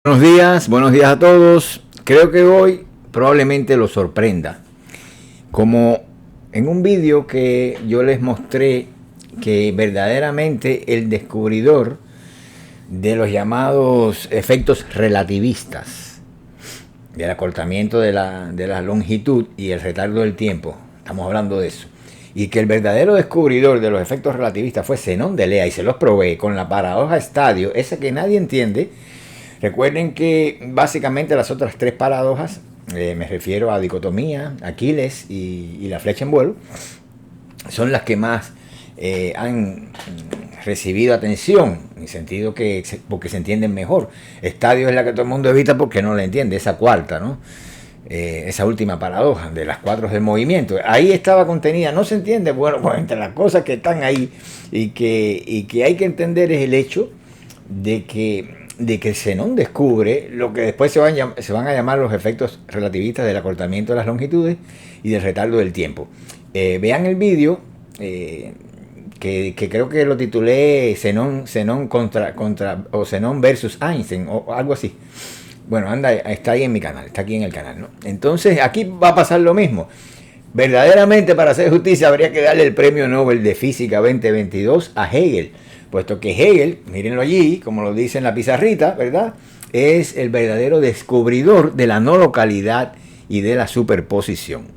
Buenos días a todos. Creo que hoy probablemente los sorprenda. Como en un vídeo que yo les mostré que verdaderamente el descubridor de los llamados efectos relativistas, del acortamiento de la longitud y el retardo del tiempo, estamos hablando de eso, y que el verdadero descubridor de los efectos relativistas fue Zenón de Lea, y se los probé con la paradoja estadio, esa que nadie entiende. Recuerden que básicamente las otras tres paradojas, me refiero a dicotomía, Aquiles y la flecha en vuelo, son las que más han recibido atención, en el sentido que porque se entienden mejor. Estadio es la que todo el mundo evita porque no la entiende, esa cuarta, ¿no? Esa última paradoja de las cuatro del movimiento. Ahí estaba contenida, no se entiende, bueno, pues entre las cosas que están ahí y que hay que entender es el hecho de que Zenón descubre lo que después se van a llamar los efectos relativistas del acortamiento de las longitudes y del retardo del tiempo. Vean el vídeo, que creo que lo titulé Zenón contra o Zenón versus Einstein o algo así. Bueno, está ahí en mi canal, está aquí en el canal, ¿no? Entonces aquí va a pasar lo mismo. Verdaderamente, para hacer justicia, habría que darle el premio Nobel de Física 2022 a Hegel, puesto que Hegel, mírenlo allí, como lo dice en la pizarrita, ¿verdad?, es el verdadero descubridor de la no localidad y de la superposición.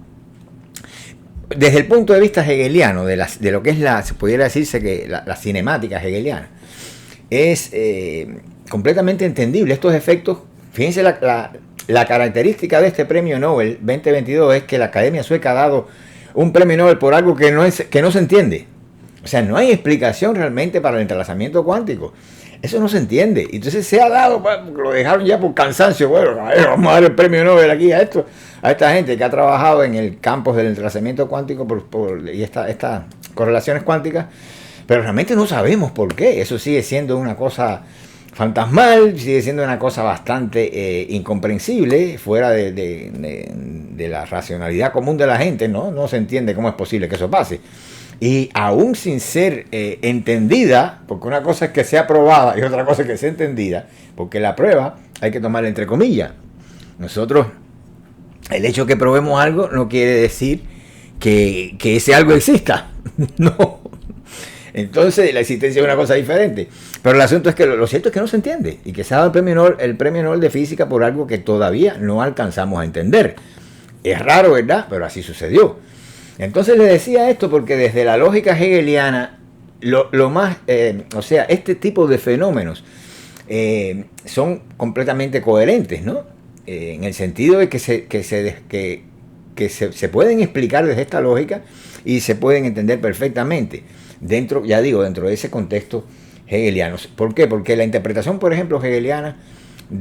Desde el punto de vista hegeliano, de lo que es se pudiera decirse que la cinemática hegeliana, es completamente entendible. Estos efectos, fíjense, la característica de este premio Nobel 2022 es que la Academia Sueca ha dado un premio Nobel por algo que no se entiende. O sea, no hay explicación realmente para el entrelazamiento cuántico. Eso no se entiende. Entonces se ha dado, lo dejaron ya por cansancio. Bueno, vamos a dar el premio Nobel aquí a esta gente que ha trabajado en el campo del entrelazamiento cuántico y estas correlaciones cuánticas. Pero realmente no sabemos por qué. Eso sigue siendo una cosa fantasmal, sigue siendo una cosa bastante incomprensible, fuera de la racionalidad común de la gente. No se entiende cómo es posible que eso pase. Y aún sin ser entendida, porque una cosa es que sea probada y otra cosa es que sea entendida, porque la prueba hay que tomarla entre comillas. Nosotros, el hecho de que probemos algo no quiere decir que ese algo exista. No. Entonces la existencia es una cosa diferente. Pero el asunto es que lo cierto es que no se entiende y que se ha dado el premio Nobel de Física por algo que todavía no alcanzamos a entender. Es raro, ¿verdad? Pero así sucedió. Entonces le decía esto porque desde la lógica hegeliana, este tipo de fenómenos son completamente coherentes, ¿no? En el sentido de que se pueden explicar desde esta lógica y se pueden entender perfectamente dentro de ese contexto hegeliano. ¿Por qué? Porque la interpretación, por ejemplo, hegeliana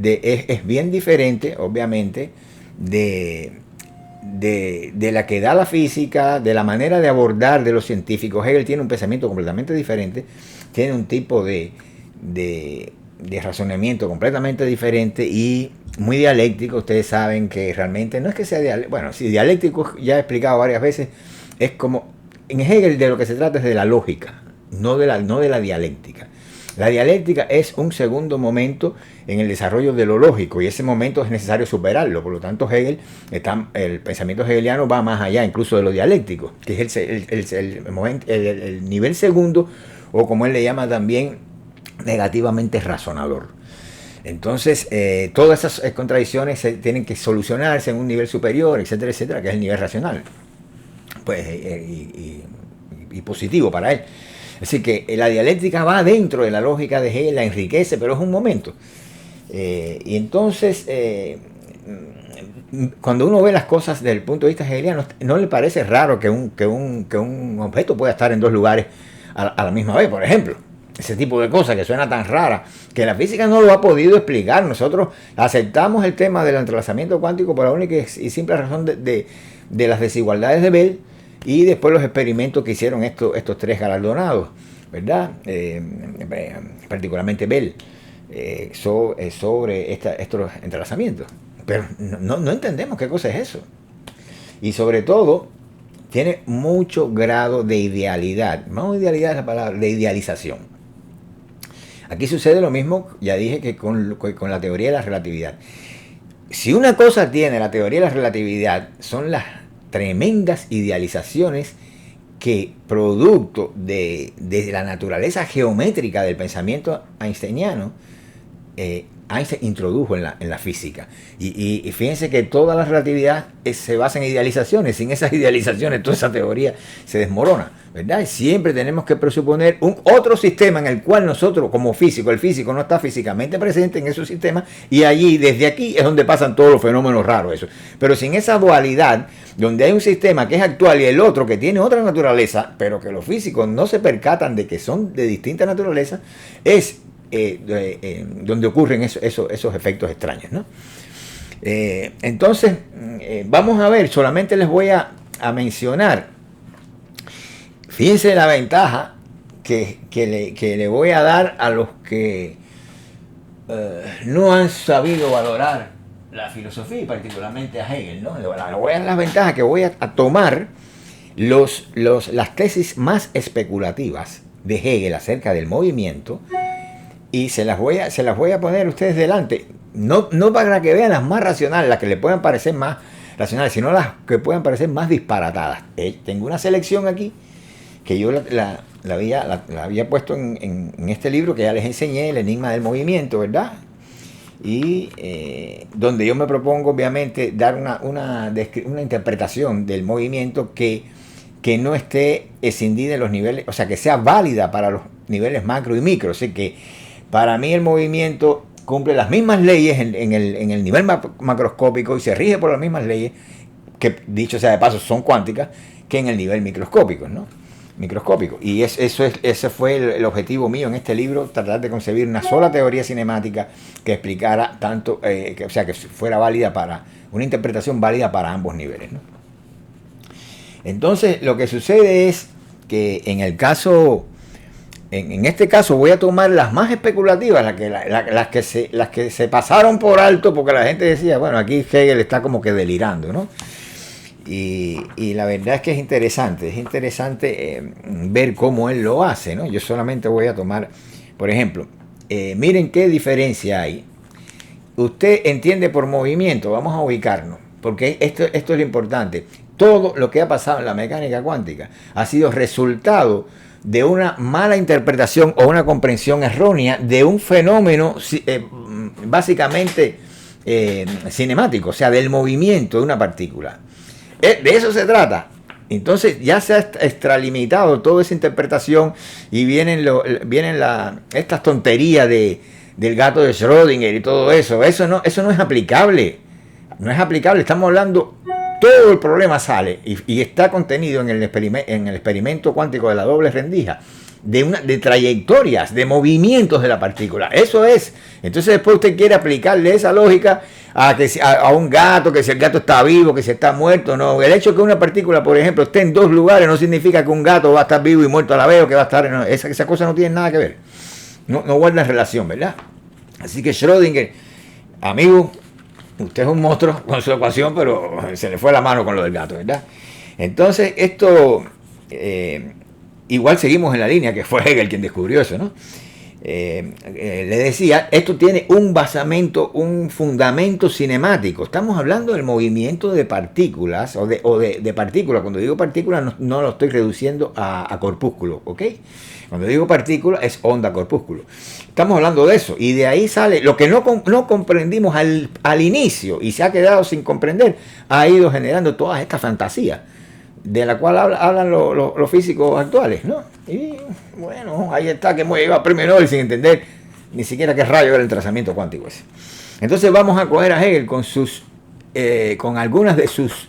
es bien diferente, obviamente, de la que da la física, de la manera de abordar de los científicos. Hegel tiene un pensamiento completamente diferente, tiene un tipo de razonamiento completamente diferente y muy dialéctico. Ustedes saben que realmente no es que sea dialéctico, bueno, sí, dialéctico ya he explicado varias veces, es como, en Hegel de lo que se trata es de la lógica, no de la dialéctica. La dialéctica es un segundo momento en el desarrollo de lo lógico y ese momento es necesario superarlo. Por lo tanto, el pensamiento hegeliano va más allá incluso de lo dialéctico, que es el nivel segundo, o como él le llama también, negativamente razonador. Entonces, todas esas contradicciones tienen que solucionarse en un nivel superior, etcétera, etcétera, que es el nivel racional. Pues, y positivo para él. Así que la dialéctica va dentro de la lógica de Hegel, la enriquece, pero es un momento. Y entonces, cuando uno ve las cosas desde el punto de vista hegeliano, no le parece raro que un objeto pueda estar en dos lugares a la misma vez, por ejemplo. Ese tipo de cosas que suena tan rara, que la física no lo ha podido explicar. Nosotros aceptamos el tema del entrelazamiento cuántico por la única y simple razón de las desigualdades de Bell, y después los experimentos que hicieron estos tres galardonados, ¿verdad? Particularmente Bell, sobre estos entrelazamientos. Pero no entendemos qué cosa es eso. Y sobre todo, tiene mucho grado de idealidad. No idealidad es la palabra, de idealización. Aquí sucede lo mismo, ya dije, que con la teoría de la relatividad. Si una cosa tiene la teoría de la relatividad, son las tremendas idealizaciones que, producto de la naturaleza geométrica del pensamiento einsteiniano, Einstein introdujo en la física. Y fíjense que toda la relatividad se basa en idealizaciones. Sin esas idealizaciones, toda esa teoría se desmorona, ¿verdad? Y siempre tenemos que presuponer otro sistema en el cual nosotros, como físicos, el físico no está físicamente presente en esos sistemas, y allí, desde aquí, es donde pasan todos los fenómenos raros. Eso. Pero sin esa dualidad, donde hay un sistema que es actual y el otro que tiene otra naturaleza, pero que los físicos no se percatan de que son de distinta naturaleza, es donde ocurren esos efectos extraños, ¿no? Entonces, vamos a ver, solamente les voy a mencionar, fíjense la ventaja que le voy a dar a los que no han sabido valorar la filosofía, y particularmente a Hegel, ¿no? Le voy a dar las ventajas que voy a tomar las tesis más especulativas de Hegel acerca del movimiento, y se las voy a poner a ustedes delante, no para que vean las más racionales, las que le puedan parecer más racionales, sino las que puedan parecer más disparatadas. Tengo una selección aquí que yo la había puesto en este libro que ya les enseñé, El Enigma del Movimiento, ¿verdad? Y donde yo me propongo, obviamente, dar una interpretación del movimiento que no esté escindida en los niveles, o sea, que sea válida para los niveles macro y micro. Así que para mí el movimiento cumple las mismas leyes en el nivel macroscópico y se rige por las mismas leyes, que dicho sea de paso son cuánticas, que en el nivel microscópico, ¿no? Microscópico. Y ese fue el objetivo mío en este libro, tratar de concebir una sola teoría cinemática que explicara tanto, o sea, que fuera válida para, una interpretación válida para ambos niveles, ¿no? Entonces, lo que sucede es que en este caso voy a tomar las más especulativas, las que se pasaron por alto, porque la gente decía, bueno, aquí Hegel está como que delirando, ¿no? Y la verdad es que es interesante ver cómo él lo hace, ¿no? Yo solamente voy a tomar, por ejemplo, miren qué diferencia hay. Usted entiende por movimiento, vamos a ubicarnos, porque esto es lo importante. Todo lo que ha pasado en la mecánica cuántica ha sido resultado de una mala interpretación o una comprensión errónea de un fenómeno básicamente cinemático, o sea, del movimiento de una partícula. De eso se trata. Entonces ya se ha extralimitado toda esa interpretación y vienen estas tonterías del gato de Schrödinger y todo eso. Eso no es aplicable. No es aplicable. Estamos hablando, todo el problema sale y está contenido en el experimento cuántico de la doble rendija, de trayectorias, de movimientos de la partícula. Eso es. Entonces después usted quiere aplicarle esa lógica a un gato, que si el gato está vivo, que si está muerto. No, el hecho de que una partícula, por ejemplo, esté en dos lugares no significa que un gato va a estar vivo y muerto a la vez, o que va a estar... No, esa cosa no tiene nada que ver. No guarda relación, ¿verdad? Así que Schrödinger, amigo, usted es un monstruo con su ecuación, pero se le fue la mano con lo del gato, ¿verdad? Entonces, esto... igual seguimos en la línea que fue Hegel quien descubrió eso, ¿no? Le decía, esto tiene un basamento, un fundamento cinemático. Estamos hablando del movimiento de partículas o de partículas. Cuando digo partículas no lo estoy reduciendo a corpúsculo, ¿ok? Cuando digo partícula es onda corpúsculo. Estamos hablando de eso y de ahí sale lo que no comprendimos al inicio y se ha quedado sin comprender, ha ido generando todas estas fantasías de la cual hablan los físicos actuales, ¿no? Y bueno, ahí está, que hemos llegado a premio Nobel sin entender ni siquiera qué rayo era el trazamiento cuántico ese. Entonces vamos a coger a Hegel con algunas de sus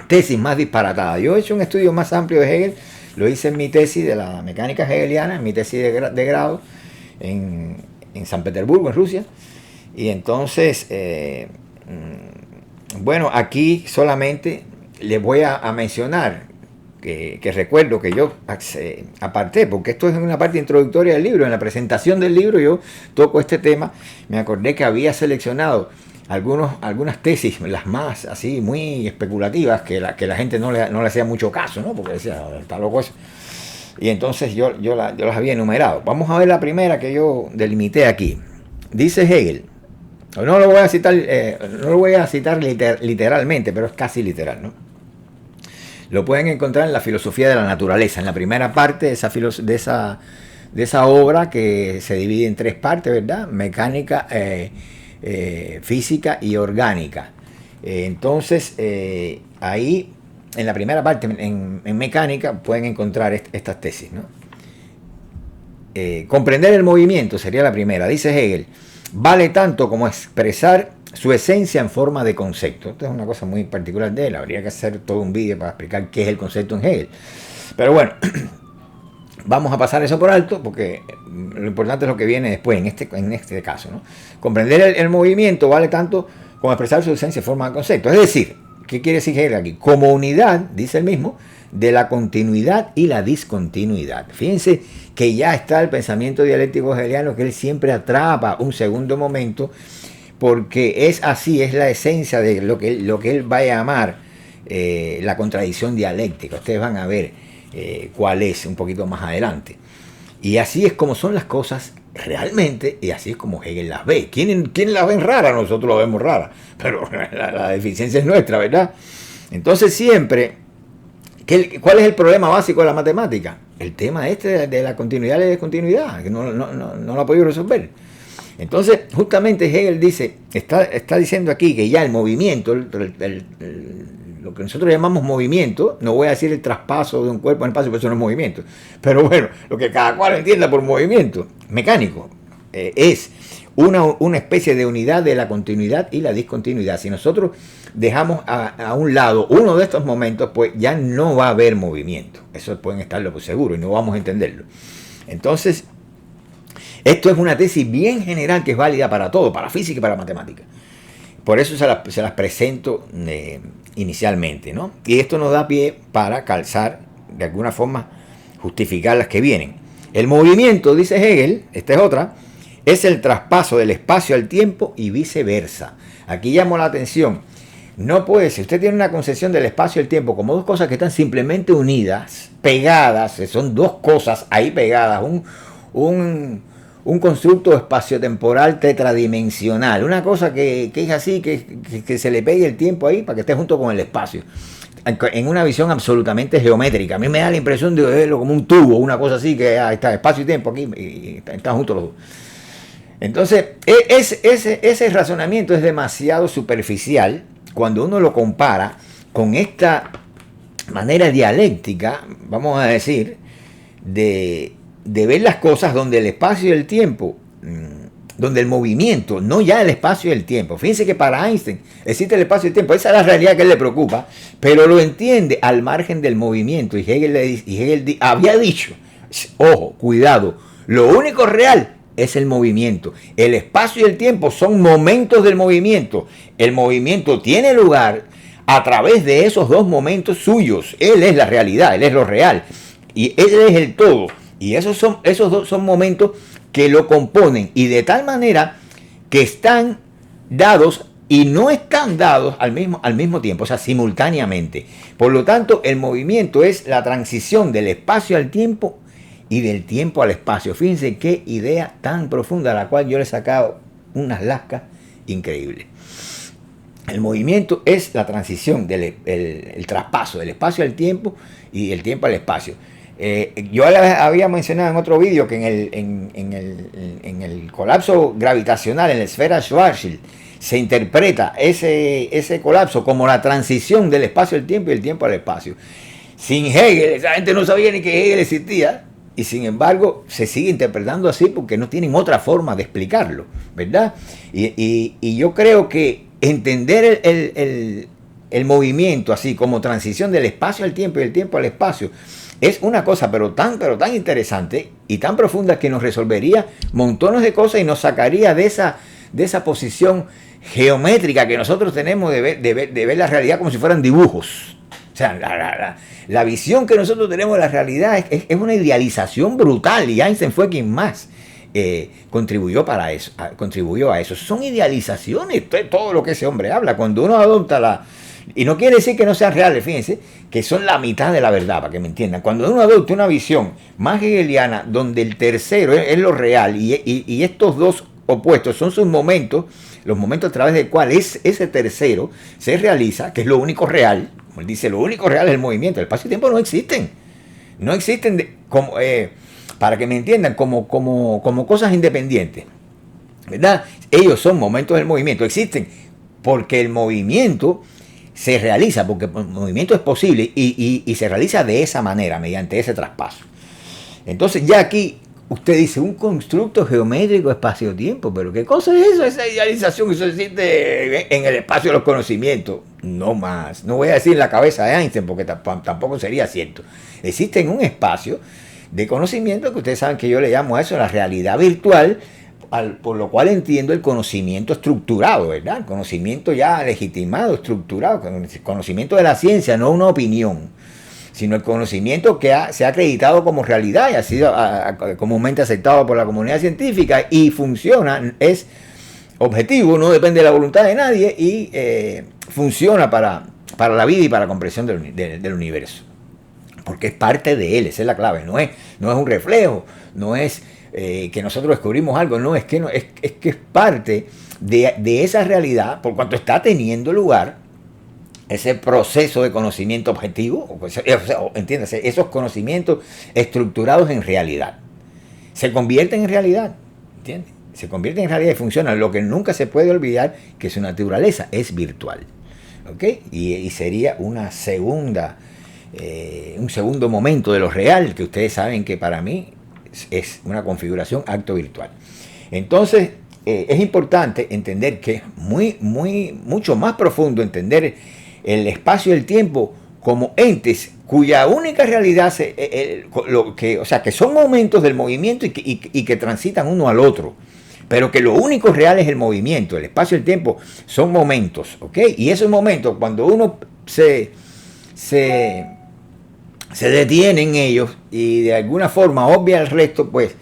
tesis más disparatadas. Yo he hecho un estudio más amplio de Hegel, lo hice en mi tesis de la mecánica hegeliana, en mi tesis de grado en San Petersburgo, en Rusia. Y entonces, bueno, aquí solamente les voy a mencionar que recuerdo que yo aparté, porque esto es una parte introductoria del libro. En la presentación del libro yo toco este tema. Me acordé que había seleccionado algunas tesis, las más así muy especulativas, que la gente no le hacía mucho caso, ¿no? Porque decía, está loco eso. Y entonces yo las había enumerado. Vamos a ver la primera que yo delimité aquí. Dice Hegel, no lo voy a citar, literalmente, pero es casi literal, ¿no? Lo pueden encontrar en la filosofía de la naturaleza, en la primera parte de esa obra, que se divide en tres partes, ¿verdad? Mecánica, física y orgánica. Entonces, ahí, en la primera parte, en mecánica, pueden encontrar estas tesis, ¿no? Comprender el movimiento sería la primera. Dice Hegel, vale tanto como expresar su esencia en forma de concepto. Esto es una cosa muy particular de él. Habría que hacer todo un vídeo para explicar qué es el concepto en Hegel. Pero bueno, vamos a pasar eso por alto, porque lo importante es lo que viene después, en este caso, ¿no? Comprender el movimiento vale tanto como expresar su esencia en forma de concepto. Es decir, ¿qué quiere decir Hegel aquí? Como unidad, dice él mismo, de la continuidad y la discontinuidad. Fíjense que ya está el pensamiento dialéctico hegeliano, que él siempre atrapa un segundo momento, porque es así, es la esencia de lo que él va a llamar la contradicción dialéctica. Ustedes van a ver cuál es un poquito más adelante. Y así es como son las cosas realmente, y así es como Hegel las ve. ¿Quién las ven raras? Nosotros las vemos raras, pero la deficiencia es nuestra, ¿verdad? Entonces siempre, ¿cuál es el problema básico de la matemática? El tema de la continuidad y la discontinuidad, que no lo ha podido resolver. Entonces, justamente Hegel está diciendo aquí que ya el movimiento, lo que nosotros llamamos movimiento, no voy a decir el traspaso de un cuerpo en el espacio, porque eso no es movimiento, pero bueno, lo que cada cual entienda por movimiento mecánico, es una especie de unidad de la continuidad y la discontinuidad. Si nosotros dejamos a un lado uno de estos momentos, pues ya no va a haber movimiento. Eso pueden estarlo por seguro y no vamos a entenderlo. Entonces, esto es una tesis bien general que es válida para todo, para física y para matemática. Por eso se las presento inicialmente, ¿no? Y esto nos da pie para calzar, de alguna forma, justificar las que vienen. El movimiento, dice Hegel, esta es otra, es el traspaso del espacio al tiempo y viceversa. Aquí llamo la atención. No puede ser, usted tiene una concepción del espacio y el tiempo como dos cosas que están simplemente unidas, pegadas, son dos cosas ahí pegadas, un constructo espaciotemporal tetradimensional, una cosa que es así, que se le pegue el tiempo ahí para que esté junto con el espacio, en una visión absolutamente geométrica. A mí me da la impresión de verlo como un tubo, una cosa así, que está espacio y tiempo aquí y están juntos los dos. Entonces, ese razonamiento es demasiado superficial cuando uno lo compara con esta manera dialéctica, vamos a decir, de ver las cosas donde el espacio y el tiempo, donde el movimiento, no ya el espacio y el tiempo. Fíjense que para Einstein existe el espacio y el tiempo, esa es la realidad que a él le preocupa, pero lo entiende al margen del movimiento. Y Hegel había dicho, ojo, cuidado, lo único real es el movimiento. El espacio y el tiempo son momentos del movimiento. El movimiento tiene lugar a través de esos dos momentos suyos. Él es la realidad, él es lo real. Y él es el todo. Y esos dos son momentos que lo componen. Y de tal manera que están dados y no están dados al mismo tiempo, o sea, simultáneamente. Por lo tanto, el movimiento es la transición del espacio al tiempo y del tiempo al espacio. Fíjense qué idea tan profunda, a la cual yo le he sacado unas lascas increíbles. El movimiento es la transición, el traspaso del espacio al tiempo y del tiempo al espacio. Yo había mencionado en otro vídeo que en el colapso gravitacional, en la esfera Schwarzschild, se interpreta ese colapso como la transición del espacio al tiempo y del tiempo al espacio. Sin Hegel, esa gente no sabía ni que Hegel existía. Y sin embargo, se sigue interpretando así porque no tienen otra forma de explicarlo, ¿verdad? Y yo creo que entender el movimiento así como transición del espacio al tiempo y del tiempo al espacio es una cosa pero tan interesante y tan profunda que nos resolvería montones de cosas y nos sacaría de esa posición geométrica que nosotros tenemos de ver la realidad como si fueran dibujos. O sea, la visión que nosotros tenemos de la realidad es una idealización brutal, y Einstein fue quien más contribuyó a eso. Son idealizaciones, todo lo que ese hombre habla. Cuando uno adopta Y no quiere decir que no sean reales, fíjense, que son la mitad de la verdad, para que me entiendan. Cuando uno adopta una visión más hegeliana, donde el tercero es lo real y estos dos opuestos son sus momentos, los momentos a través del cual ese tercero se realiza, que es lo único real, como él dice, lo único real es el movimiento. El espacio y el tiempo no existen. No existen, para que me entiendan, como cosas independientes, ¿verdad? Ellos son momentos del movimiento, existen porque el movimiento se realiza, porque el movimiento es posible y se realiza de esa manera, mediante ese traspaso. Entonces ya aquí usted dice, un constructo geométrico espacio-tiempo, pero ¿qué cosa es eso? Esa idealización, eso existe en el espacio de los conocimientos. No más, no voy a decir en la cabeza de Einstein, porque tampoco sería cierto. Existe en un espacio de conocimiento que ustedes saben que yo le llamo a eso la realidad virtual, por lo cual entiendo el conocimiento estructurado, ¿verdad? El conocimiento ya legitimado, estructurado, el conocimiento de la ciencia, no una opinión, sino el conocimiento que se ha acreditado como realidad y ha sido comúnmente aceptado por la comunidad científica y funciona, es objetivo, no depende de la voluntad de nadie y funciona para la vida y para la comprensión del universo. Porque es parte de él, esa es la clave, no es un reflejo, no es que nosotros descubrimos algo, no, es que es parte de esa realidad, por cuanto está teniendo lugar ese proceso de conocimiento objetivo, entiéndase, esos conocimientos estructurados en realidad. Se convierten en realidad, ¿entiendes? Se convierten en realidad y funcionan. Lo que nunca se puede olvidar que su naturaleza es virtual, ¿ok? Y sería una segunda, un segundo momento de lo real, que ustedes saben que para mí es una configuración acto virtual. Entonces, es importante entender que es mucho más profundo entender el espacio y el tiempo como entes cuya única realidad, que son momentos del movimiento y que transitan uno al otro, pero que lo único real es el movimiento. El espacio y el tiempo son momentos, ¿ok? Y esos momentos, cuando uno se detiene en ellos y de alguna forma obvia el resto, pues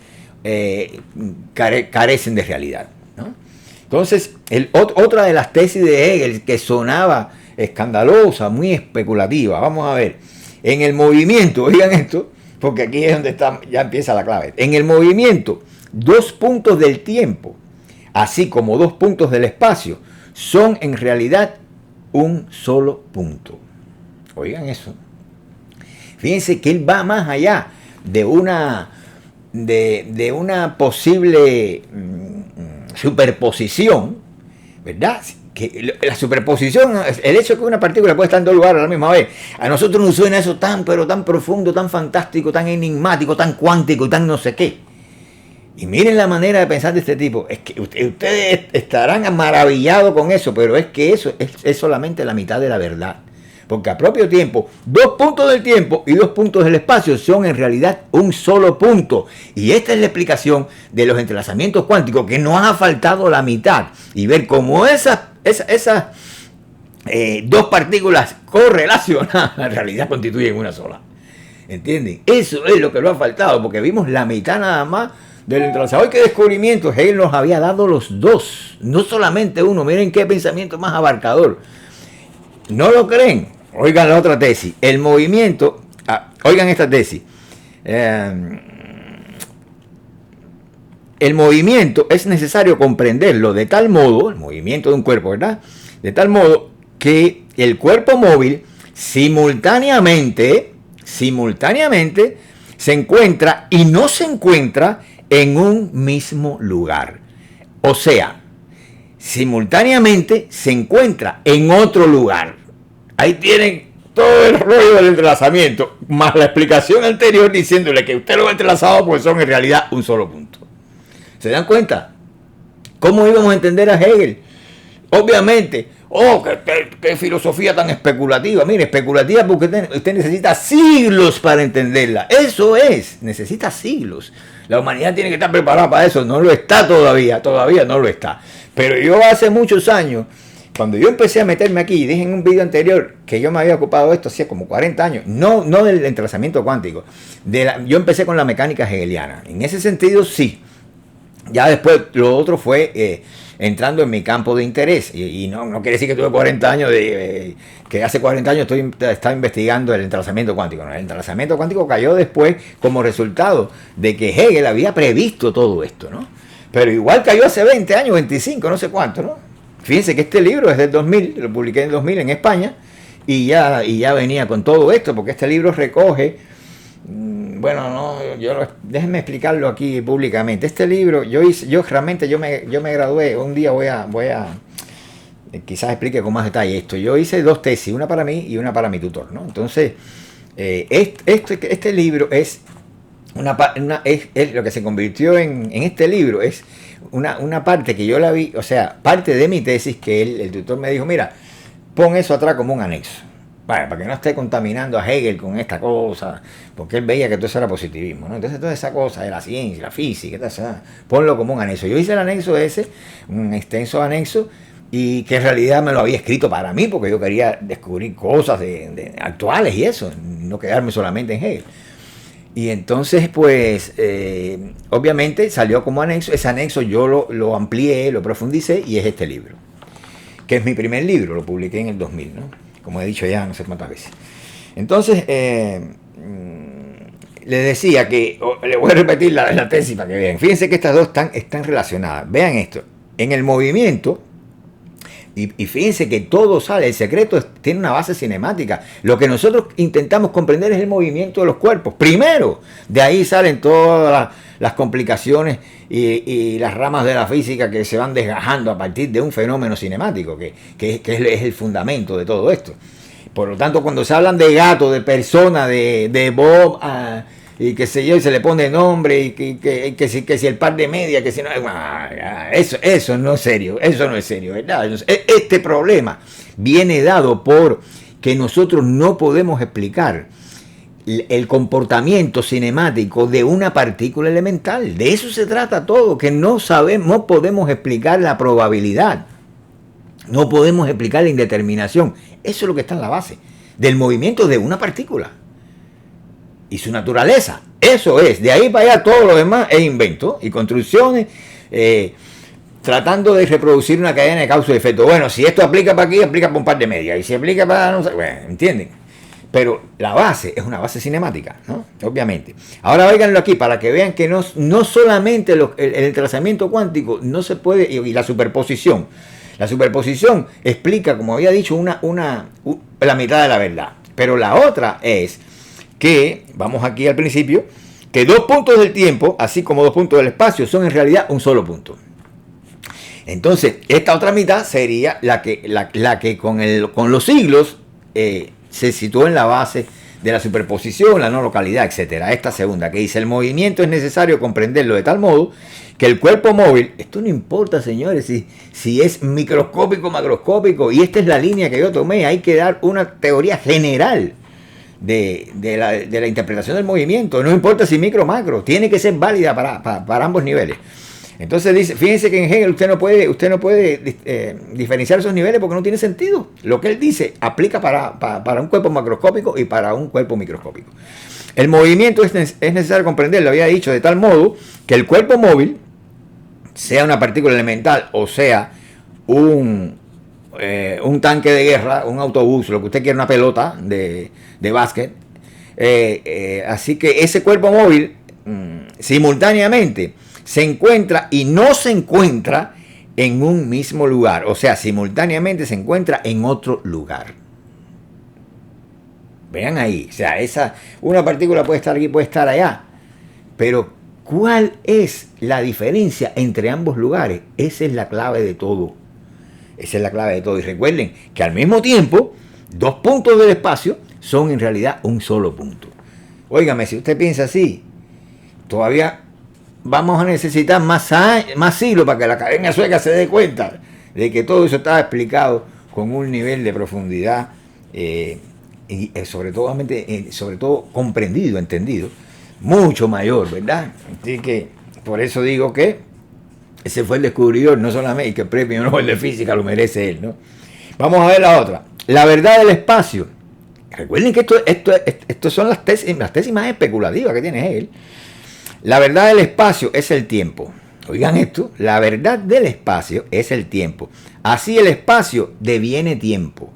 carecen de realidad, ¿no? Entonces, otra de las tesis de Hegel que sonaba escandalosa, muy especulativa, vamos a ver, en el movimiento, oigan esto, porque aquí es donde ya empieza la clave. En el movimiento, 2 puntos del tiempo, así como 2 puntos del espacio, son en realidad un solo punto. Oigan eso. Fíjense que él va más allá de una posible superposición, ¿verdad? Que la superposición, el hecho de que una partícula puede estar en 2 lugares a la misma vez, a nosotros nos suena eso pero tan profundo, tan fantástico, tan enigmático, tan cuántico y tan no sé qué. Y miren la manera de pensar de este tipo. Es que ustedes estarán maravillados con eso, pero es que eso es solamente la mitad de la verdad. Porque a propio tiempo, 2 puntos del tiempo y 2 puntos del espacio son en realidad un solo punto. Y esta es la explicación de los entrelazamientos cuánticos, que nos ha faltado la mitad. Y ver cómo esas 2 partículas correlacionadas en realidad constituyen una sola. ¿Entienden? Eso es lo que nos ha faltado, porque vimos la mitad nada más del entrelazado. ¡Ay, qué descubrimientos! Él nos había dado los 2, no solamente uno. Miren qué pensamiento más abarcador. ¿No lo creen? Oigan la otra tesis. El movimiento, oigan esta tesis. El movimiento es necesario comprenderlo de tal modo, el movimiento de un cuerpo, ¿verdad? De tal modo que el cuerpo móvil simultáneamente se encuentra y no se encuentra en un mismo lugar. O sea, simultáneamente se encuentra en otro lugar. Ahí tienen todo el rollo del entrelazamiento, más la explicación anterior diciéndole que usted lo ha entrelazado porque son en realidad un solo punto. ¿Se dan cuenta? ¿Cómo íbamos a entender a Hegel? Obviamente, qué filosofía tan especulativa. Mire, especulativa porque usted necesita siglos para entenderla. Eso es, necesita siglos. La humanidad tiene que estar preparada para eso. No lo está todavía no lo está. Pero yo hace muchos años, cuando yo empecé a meterme aquí, dije en un video anterior que yo me había ocupado de esto hacía como 40 años, no del entrelazamiento cuántico, yo empecé con la mecánica hegeliana. En ese sentido, sí. Ya después lo otro fue entrando en mi campo de interés. Y no quiere decir que tuve 40 años, que hace 40 años estaba investigando el entrelazamiento cuántico. No, el entrelazamiento cuántico cayó después como resultado de que Hegel había previsto todo esto, ¿no? Pero igual cayó hace 20 años, 25, no sé cuánto, ¿no? Fíjense que este libro es del 2000, lo publiqué en el 2000 en España, y ya venía con todo esto, porque este libro recoge, bueno, no, déjenme explicarlo aquí públicamente. Este libro, yo me gradué, un día voy a quizás explique con más detalle esto. Yo hice 2 tesis, una para mí y una para mi tutor, ¿no? Entonces, este libro es es lo que se convirtió en este libro, es una parte que yo la vi, o sea, parte de mi tesis que el tutor me dijo, mira, pon eso atrás como un anexo. Vale, para que no esté contaminando a Hegel con esta cosa, porque él veía que todo eso era positivismo, ¿no? Entonces toda esa cosa de la ciencia, la física, ponlo como un anexo. Yo hice el anexo ese, un extenso anexo, y que en realidad me lo había escrito para mí, porque yo quería descubrir cosas actuales y eso, no quedarme solamente en Hegel. Y entonces, pues, obviamente salió como anexo. Ese anexo yo lo amplié, lo profundicé, y es este libro, que es mi primer libro, lo publiqué en el 2000, ¿no? Como he dicho ya no sé cuántas veces. Entonces, le decía que, le voy a repetir la tesis para que vean. Fíjense que estas dos están relacionadas. Vean esto. En el movimiento, y fíjense que todo sale, el secreto tiene una base cinemática. Lo que nosotros intentamos comprender es el movimiento de los cuerpos. Primero, de ahí salen todas las complicaciones y las ramas de la física que se van desgajando a partir de un fenómeno cinemático, que es el fundamento de todo esto. Por lo tanto, cuando se hablan de gato, de persona, de Bob, y qué sé yo, y se le pone nombre, y que si el par de media, que si no, eso no es serio, ¿verdad? Este problema viene dado por que nosotros no podemos explicar el comportamiento cinemático de una partícula elemental. De eso se trata todo, que no podemos explicar la probabilidad, no podemos explicar la indeterminación. Eso es lo que está en la base del movimiento de una partícula y su naturaleza. Eso es, de ahí para allá todo lo demás es invento y construcciones, tratando de reproducir una cadena de causa y efecto. Bueno, si esto aplica para aquí, aplica para un par de medias, y si aplica para, no sé, bueno, ¿entienden? Pero la base es una base cinemática, ¿no? Obviamente. Ahora óiganlo aquí para que vean que no solamente el entrelazamiento cuántico no se puede, y la superposición. La superposición explica, como había dicho, la mitad de la verdad. Pero la otra es que, vamos aquí al principio, que 2 puntos del tiempo, así como 2 puntos del espacio, son en realidad un solo punto. Entonces, esta otra mitad sería la que con los siglos se situó en la base de la superposición, la no localidad, etcétera. Esta segunda, que dice, el movimiento es necesario comprenderlo de tal modo que el cuerpo móvil, esto no importa, señores, si es microscópico, macroscópico, y esta es la línea que yo tomé, hay que dar una teoría general de la interpretación del movimiento, no importa si micro o macro, tiene que ser válida para ambos niveles. Entonces dice, fíjense que en Hegel usted no puede diferenciar esos niveles porque no tiene sentido. Lo que él dice aplica para un cuerpo macroscópico y para un cuerpo microscópico. El movimiento es necesario comprenderlo, había dicho, de tal modo que el cuerpo móvil, sea una partícula elemental o sea un tanque de guerra, un autobús, lo que usted quiera, una pelota de básquet, así que ese cuerpo móvil simultáneamente se encuentra y no se encuentra en un mismo lugar, o sea, simultáneamente se encuentra en otro lugar. Vean ahí, o sea, una partícula puede estar aquí, puede estar allá, pero ¿cuál es la diferencia entre ambos lugares? Esa es la clave de todo. Esa es la clave de todo. Y recuerden que al mismo tiempo, 2 puntos del espacio son en realidad un solo punto. Óigame, si usted piensa así, todavía vamos a necesitar más siglos para que la Academia Sueca se dé cuenta de que todo eso está explicado con un nivel de profundidad y sobre todo comprendido, entendido, mucho mayor, ¿verdad? Así que por eso digo que ese fue el descubridor, no solamente, y que el premio Nobel de Física lo merece él, ¿no? Vamos a ver la otra. La verdad del espacio. Recuerden que esto son las tesis más especulativas que tiene él. La verdad del espacio es el tiempo. oigan esto, la verdad del espacio es el tiempo. Así el espacio deviene tiempo.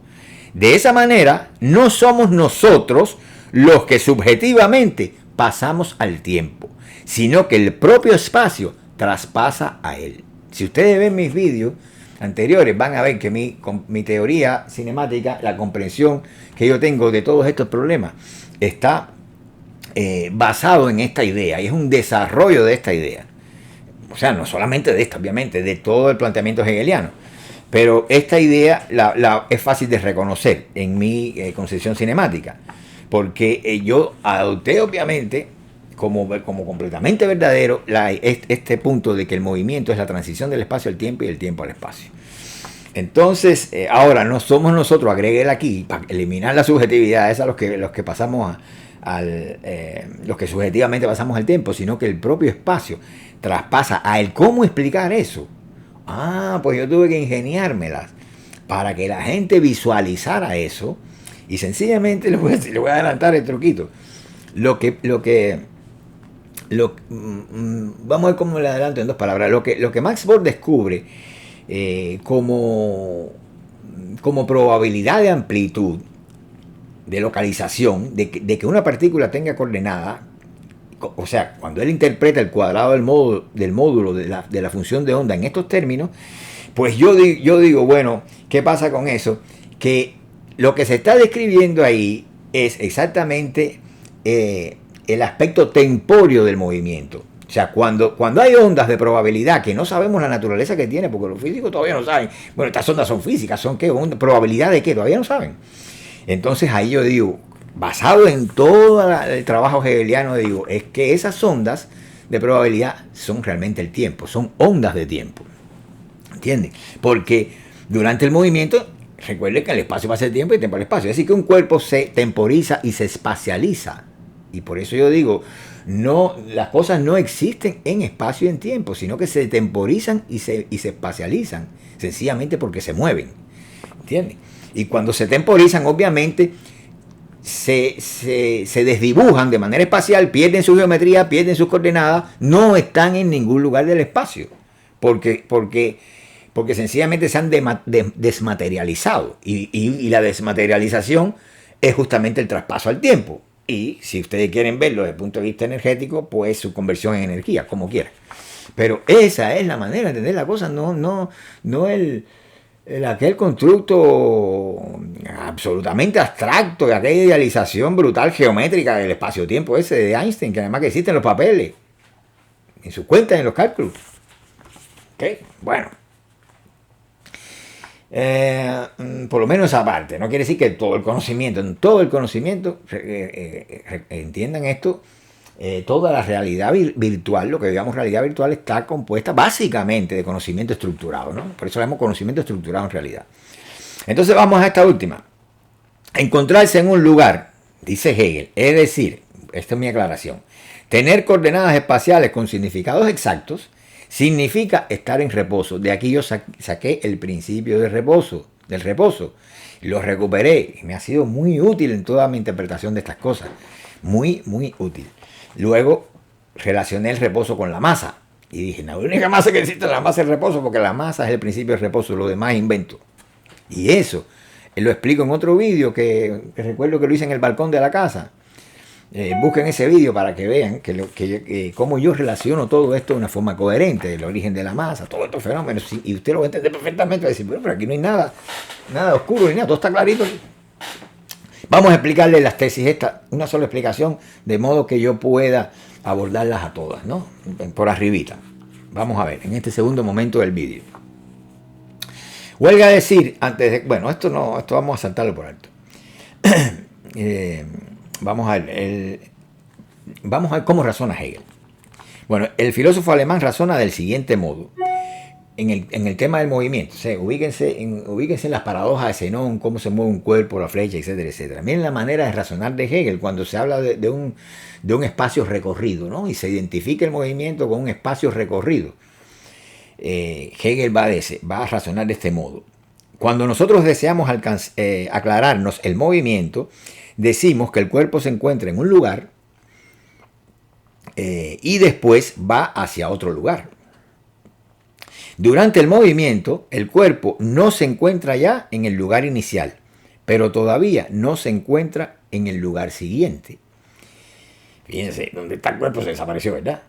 De esa manera, no somos nosotros los que subjetivamente pasamos al tiempo, sino que el propio espacio traspasa a él. Si ustedes ven mis vídeos anteriores, van a ver que mi teoría cinemática, la comprensión que yo tengo de todos estos problemas, está basado en esta idea, y es un desarrollo de esta idea. O sea, no solamente de esta, obviamente, de todo el planteamiento hegeliano. Pero esta idea es fácil de reconocer en mi concepción cinemática. Porque yo adopté, obviamente, como completamente verdadero, este punto de que el movimiento es la transición del espacio al tiempo y del tiempo al espacio. Entonces, ahora no somos nosotros, agréguele aquí, para eliminar la subjetividad, esa los que pasamos los que subjetivamente pasamos al tiempo, sino que el propio espacio traspasa a él. ¿Cómo explicar eso? Pues yo tuve que ingeniármelas para que la gente visualizara eso, y sencillamente le voy a adelantar el truquito. Vamos a ver cómo le adelanto en dos palabras. Lo que Max Born descubre como probabilidad de amplitud, de localización, de que una partícula tenga coordenada, o sea, cuando él interpreta el cuadrado del módulo de la función de onda en estos términos, pues yo digo, bueno, ¿qué pasa con eso? Que lo que se está describiendo ahí es exactamente el aspecto temporio del movimiento. O sea, cuando hay ondas de probabilidad que no sabemos la naturaleza que tiene, porque los físicos todavía no saben, bueno, estas ondas son físicas, ¿son qué? ¿Probabilidad de qué? Todavía no saben. Entonces ahí yo digo, basado en todo el trabajo hegeliano, digo, es que esas ondas de probabilidad son realmente el tiempo, son ondas de tiempo. ¿Entienden? Porque durante el movimiento, recuerden que el espacio va a ser tiempo y tiempo al espacio. Es decir, que un cuerpo se temporiza y se espacializa. Y por eso yo digo, no, las cosas no existen en espacio y en tiempo, sino que se temporizan y se espacializan, sencillamente porque se mueven. ¿Entienden? Y cuando se temporizan, obviamente, se desdibujan de manera espacial, pierden su geometría, pierden sus coordenadas, no están en ningún lugar del espacio, porque sencillamente se han desmaterializado. Y la desmaterialización es justamente el traspaso al tiempo. Y si ustedes quieren verlo desde el punto de vista energético, pues su conversión en energía, como quieran. Pero esa es la manera de entender la cosa, no aquel constructo absolutamente abstracto, de aquella idealización brutal geométrica del espacio-tiempo ese de Einstein, que además que existen los papeles, en sus cuentas, en los cálculos. ¿Okay? Bueno. Por lo menos esa parte. No quiere decir que todo el conocimiento, entiendan esto, toda la realidad virtual, lo que digamos realidad virtual, está compuesta básicamente de conocimiento estructurado, ¿no? Por eso llamamos conocimiento estructurado en realidad. Entonces vamos a esta última. Encontrarse en un lugar, dice Hegel, es decir, esta es mi aclaración, tener coordenadas espaciales con significados exactos significa estar en reposo. De aquí yo saqué el principio del reposo. Lo recuperé y me ha sido muy útil en toda mi interpretación de estas cosas. Muy, muy útil. Luego relacioné el reposo con la masa. Y dije, la única masa que existe es la masa del reposo, porque la masa es el principio del reposo, lo demás es invento. Y eso lo explico en otro vídeo que recuerdo que lo hice en el balcón de la casa. Busquen ese vídeo para que vean cómo yo relaciono todo esto de una forma coherente, el origen de la masa, todos estos fenómenos, y usted lo va a entender perfectamente, va a decir, pero aquí no hay nada oscuro ni nada, todo está clarito. Vamos a explicarle las tesis esta, una sola explicación, de modo que yo pueda abordarlas a todas, ¿no? Por arribita. Vamos a ver, en este segundo momento del vídeo. Huelga decir, esto vamos a saltarlo por alto. Vamos a ver cómo razona Hegel. Bueno, el filósofo alemán razona del siguiente modo. En el tema del movimiento, o sea, ubíquense en las paradojas de Zenón, cómo se mueve un cuerpo, la flecha, etcétera, etcétera. Miren la manera de razonar de Hegel cuando se habla de un espacio recorrido, ¿no? Y se identifica el movimiento con un espacio recorrido. Hegel va a razonar de este modo. Cuando nosotros deseamos aclararnos el movimiento, decimos que el cuerpo se encuentra en un lugar y después va hacia otro lugar. Durante el movimiento, el cuerpo no se encuentra ya en el lugar inicial, pero todavía no se encuentra en el lugar siguiente. Fíjense, donde está el cuerpo se desapareció, ¿verdad?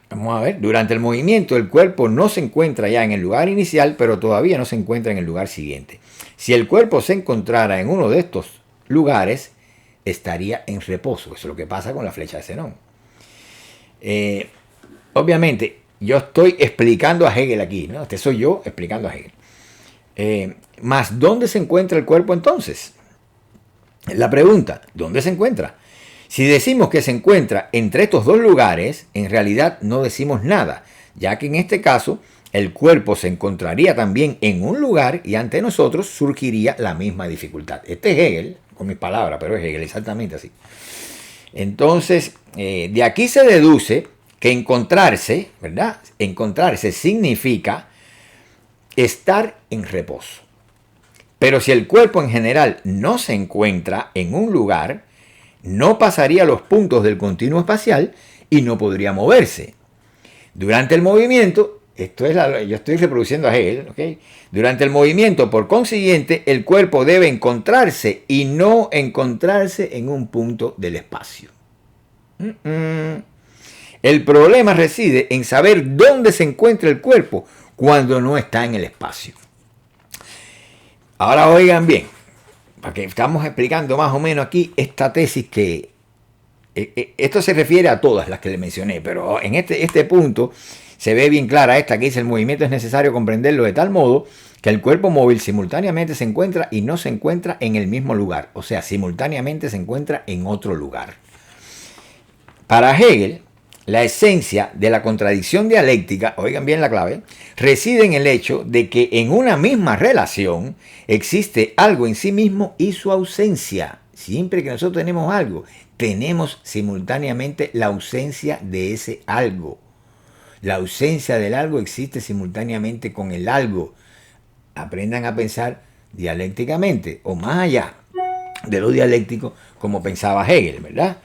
Vamos a ver, durante el movimiento el cuerpo no se encuentra ya en el lugar inicial, pero todavía no se encuentra en el lugar siguiente. Si el cuerpo se encontrara en uno de estos lugares, estaría en reposo. Eso es lo que pasa con la flecha de Zenón. Obviamente, yo estoy explicando a Hegel aquí, ¿no? Este soy yo explicando a Hegel. Más, ¿dónde se encuentra el cuerpo entonces? La pregunta, ¿dónde se encuentra? Si decimos que se encuentra entre estos dos lugares, en realidad no decimos nada, ya que en este caso el cuerpo se encontraría también en un lugar y ante nosotros surgiría la misma dificultad. Este es Hegel, con mis palabras, pero es Hegel exactamente así. Entonces, de aquí se deduce que encontrarse, ¿verdad? Encontrarse significa estar en reposo. Pero si el cuerpo en general no se encuentra en un lugar, no pasaría los puntos del continuo espacial y no podría moverse. Durante el movimiento, yo estoy reproduciendo a Hegel, ¿okay? Durante el movimiento, por consiguiente, el cuerpo debe encontrarse y no encontrarse en un punto del espacio. El problema reside en saber dónde se encuentra el cuerpo cuando no está en el espacio. Ahora oigan bien, porque estamos explicando más o menos aquí esta tesis que esto se refiere a todas las que le mencioné, pero en este punto se ve bien clara esta que dice: el movimiento es necesario comprenderlo de tal modo que el cuerpo móvil simultáneamente se encuentra y no se encuentra en el mismo lugar, o sea, simultáneamente se encuentra en otro lugar. Para Hegel, la esencia de la contradicción dialéctica, oigan bien la clave, reside en el hecho de que en una misma relación existe algo en sí mismo y su ausencia. Siempre que nosotros tenemos algo, tenemos simultáneamente la ausencia de ese algo. La ausencia del algo existe simultáneamente con el algo. Aprendan a pensar dialécticamente o más allá de lo dialéctico como pensaba Hegel, ¿verdad?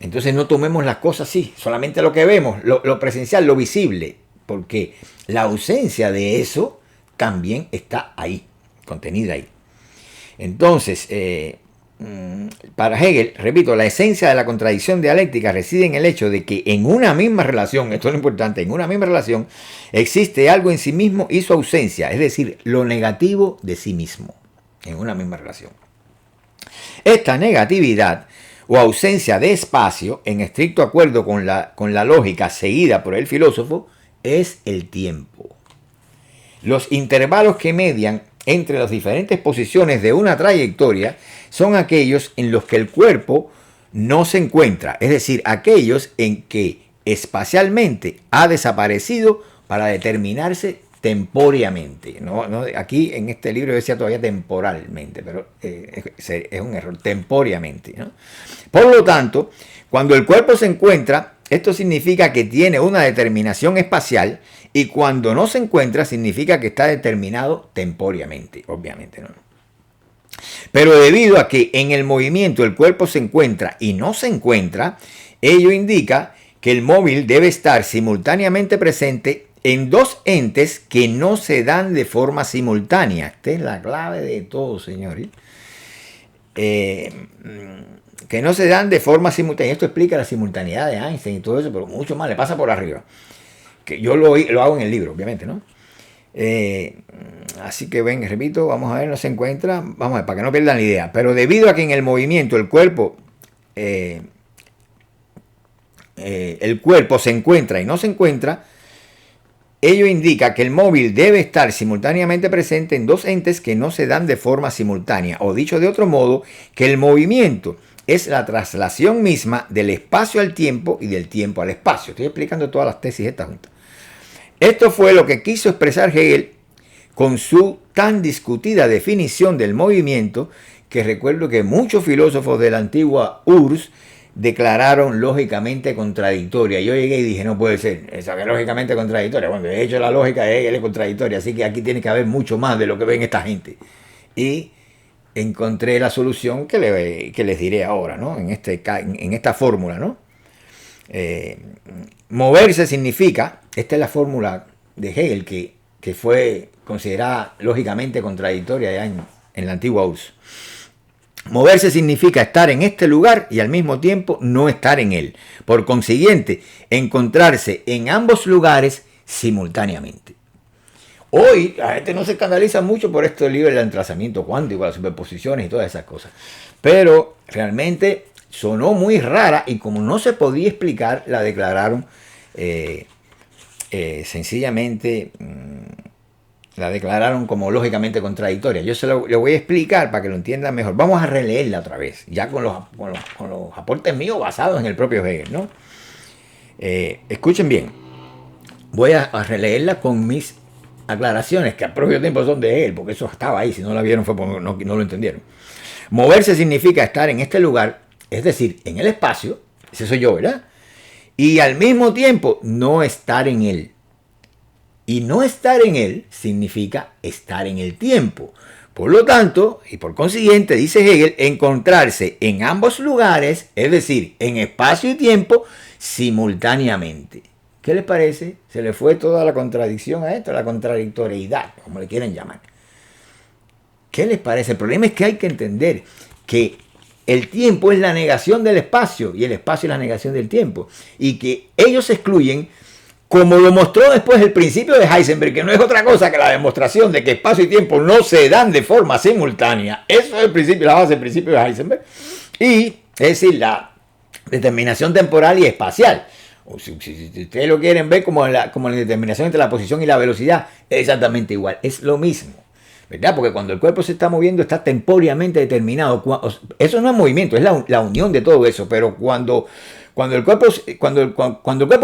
Entonces no tomemos las cosas así, solamente lo que vemos, lo presencial, lo visible, porque la ausencia de eso también está ahí, contenida ahí. Entonces, para Hegel, repito, la esencia de la contradicción dialéctica reside en el hecho de que en una misma relación, esto es lo importante, en una misma relación existe algo en sí mismo y su ausencia, es decir, lo negativo de sí mismo, en una misma relación. Esta negatividad o ausencia de espacio, en estricto acuerdo con la lógica seguida por el filósofo, es el tiempo. Los intervalos que median entre las diferentes posiciones de una trayectoria son aquellos en los que el cuerpo no se encuentra, es decir, aquellos en que espacialmente ha desaparecido para determinarse temporalmente. Aquí en este libro decía todavía temporalmente, pero es un error, temporalmente, ¿no? Por lo tanto, cuando el cuerpo se encuentra, esto significa que tiene una determinación espacial, y cuando no se encuentra significa que está determinado temporalmente, obviamente, ¿no? Pero debido a que en el movimiento el cuerpo se encuentra y no se encuentra, ello indica que el móvil debe estar simultáneamente presente en dos entes que no se dan de forma simultánea. Esta es la clave de todo, señores. Que no se dan de forma simultánea. Esto explica la simultaneidad de Einstein y todo eso, pero mucho más le pasa por arriba. Que yo lo hago en el libro, obviamente, ¿no? Así que ven, repito, vamos a ver, no se encuentra. Vamos a ver, para que no pierdan la idea. Pero debido a que en el movimiento el cuerpo se encuentra y no se encuentra, ello indica que el móvil debe estar simultáneamente presente en dos entes que no se dan de forma simultánea, o dicho de otro modo, que el movimiento es la traslación misma del espacio al tiempo y del tiempo al espacio. Estoy explicando todas las tesis estas juntas. Esto fue lo que quiso expresar Hegel con su tan discutida definición del movimiento, que recuerdo que muchos filósofos de la antigua URSS declararon lógicamente contradictoria. Yo llegué y dije, no puede ser, esa que es lógicamente contradictoria. Bueno, de hecho la lógica de Hegel es contradictoria, así que aquí tiene que haber mucho más de lo que ven esta gente. Y encontré la solución que les diré ahora, ¿no? En esta fórmula, ¿no? Moverse significa, esta es la fórmula de Hegel, que fue considerada lógicamente contradictoria ya en la antigua URSS. Moverse significa estar en este lugar y al mismo tiempo no estar en él. Por consiguiente, encontrarse en ambos lugares simultáneamente. Hoy la gente no se escandaliza mucho por esto del libro del entrelazamiento cuántico, las superposiciones y todas esas cosas. Pero realmente sonó muy rara y como no se podía explicar, la declararon sencillamente... la declararon como lógicamente contradictoria. Yo le voy a explicar para que lo entiendan mejor. Vamos a releerla otra vez, ya con los aportes míos basados en el propio Hegel, ¿no? Escuchen bien. Voy a releerla con mis aclaraciones, que al propio tiempo son de Hegel, porque eso estaba ahí. Si no la vieron fue porque no lo entendieron. Moverse significa estar en este lugar, es decir, en el espacio. Ese soy yo, ¿verdad? Y al mismo tiempo no estar en él. Y no estar en él significa estar en el tiempo. Por lo tanto, y por consiguiente, dice Hegel, encontrarse en ambos lugares, es decir, en espacio y tiempo, simultáneamente. ¿Qué les parece? Se le fue toda la contradicción a esto, la contradictoriedad, como le quieren llamar. ¿Qué les parece? El problema es que hay que entender que el tiempo es la negación del espacio y el espacio es la negación del tiempo. Y que ellos se excluyen, como lo mostró después el principio de Heisenberg, que no es otra cosa que la demostración de que espacio y tiempo no se dan de forma simultánea. Eso es el principio, la base del principio de Heisenberg. Y, es decir, la determinación temporal y espacial. O si ustedes lo quieren ver como la determinación entre la posición y la velocidad, es exactamente igual. Es lo mismo, ¿verdad? Porque cuando el cuerpo se está moviendo está tempóralmente determinado. Eso no es movimiento, es la unión de todo eso. Pero cuando el cuerpo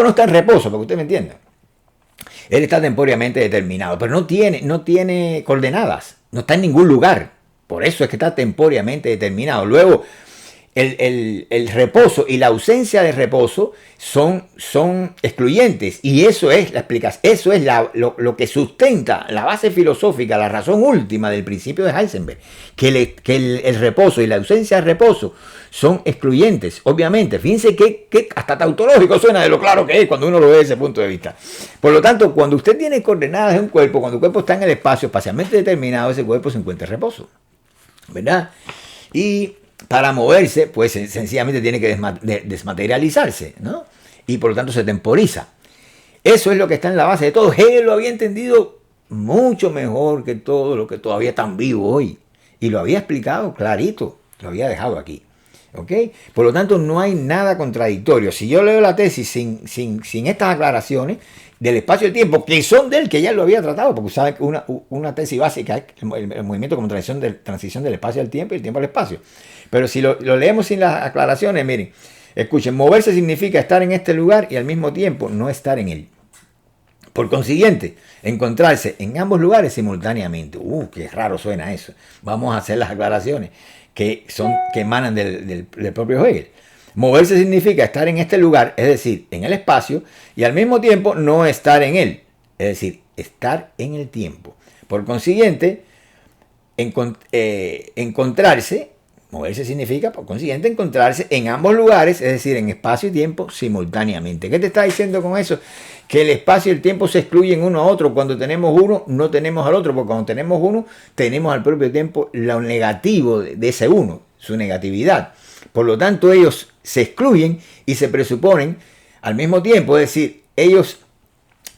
no está en reposo, para que usted me entienda, él está tempóralmente determinado, pero no tiene coordenadas, no está en ningún lugar. Por eso es que está tempóralmente determinado. Luego, el reposo y la ausencia de reposo son excluyentes. Y eso es la explicación, eso es lo que sustenta la base filosófica, la razón última del principio de Heisenberg. Que el reposo y la ausencia de reposo son excluyentes, obviamente. Fíjense que hasta tautológico suena de lo claro que es cuando uno lo ve desde ese punto de vista. Por lo tanto, cuando usted tiene coordenadas de un cuerpo, cuando el cuerpo está en el espacio espacialmente determinado, ese cuerpo se encuentra en reposo, ¿verdad? Y para moverse, pues sencillamente tiene que desmaterializarse, ¿no? Y por lo tanto se temporiza. Eso es lo que está en la base de todo. Hegel lo había entendido mucho mejor que todo lo que todavía tan vivo hoy. Y lo había explicado clarito, lo había dejado aquí. ¿Ok? Por lo tanto, no hay nada contradictorio. Si yo leo la tesis sin estas aclaraciones del espacio-tiempo, que son de él, que ya lo había tratado, porque sabe que una tesis básica es el movimiento como transición del espacio al tiempo y el tiempo al espacio. Pero si lo leemos sin las aclaraciones, miren, escuchen, moverse significa estar en este lugar y al mismo tiempo no estar en él. Por consiguiente, encontrarse en ambos lugares simultáneamente. Qué raro suena eso. Vamos a hacer las aclaraciones que emanan del propio Hegel. Moverse significa estar en este lugar, es decir, en el espacio, y al mismo tiempo no estar en él, es decir, estar en el tiempo. Por consiguiente, encontrarse, moverse significa, por consiguiente, encontrarse en ambos lugares, es decir, en espacio y tiempo simultáneamente. ¿Qué te está diciendo con eso? Que el espacio y el tiempo se excluyen uno a otro. Cuando tenemos uno, no tenemos al otro, porque cuando tenemos uno, tenemos al propio tiempo lo negativo de ese uno, su negatividad. Por lo tanto, ellos se excluyen y se presuponen al mismo tiempo, es decir, ellos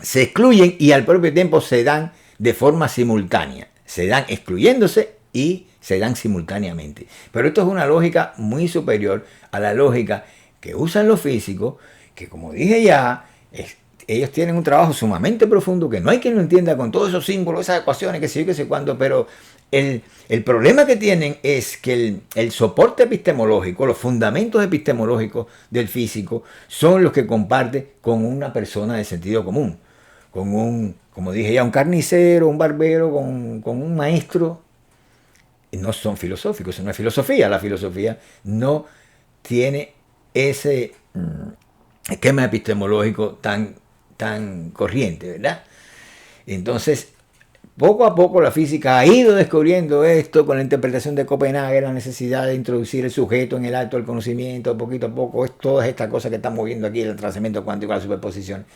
se excluyen y al propio tiempo se dan de forma simultánea. Se dan excluyéndose y se dan simultáneamente. Pero esto es una lógica muy superior a la lógica que usan los físicos, que como dije ya, ellos tienen un trabajo sumamente profundo que no hay quien lo entienda con todos esos símbolos, esas ecuaciones, que sé yo, que sé cuándo, pero el problema que tienen es que el soporte epistemológico, los fundamentos epistemológicos del físico son los que comparte con una persona de sentido común, con como dije ya, un carnicero, un barbero, con un maestro. No son filosóficos, eso no es filosofía. La filosofía no tiene ese esquema epistemológico tan corriente, ¿verdad? Entonces, poco a poco la física ha ido descubriendo esto con la interpretación de Copenhague, la necesidad de introducir el sujeto en el acto del conocimiento, poquito a poco, es todas estas cosas que estamos viendo aquí, el trazamiento cuántico, la superposición.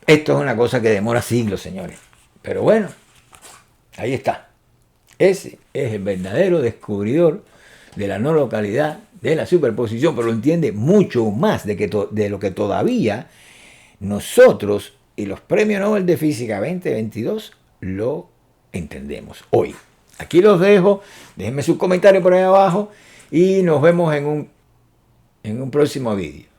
Esto es una cosa que demora siglos, señores. Pero bueno, ahí está. Ese es el verdadero descubridor de la no localidad, de la superposición, pero lo entiende mucho más de lo que todavía nosotros y los premios Nobel de Física 2022 lo entendemos hoy. Aquí los dejo, déjenme sus comentarios por ahí abajo y nos vemos en un próximo vídeo.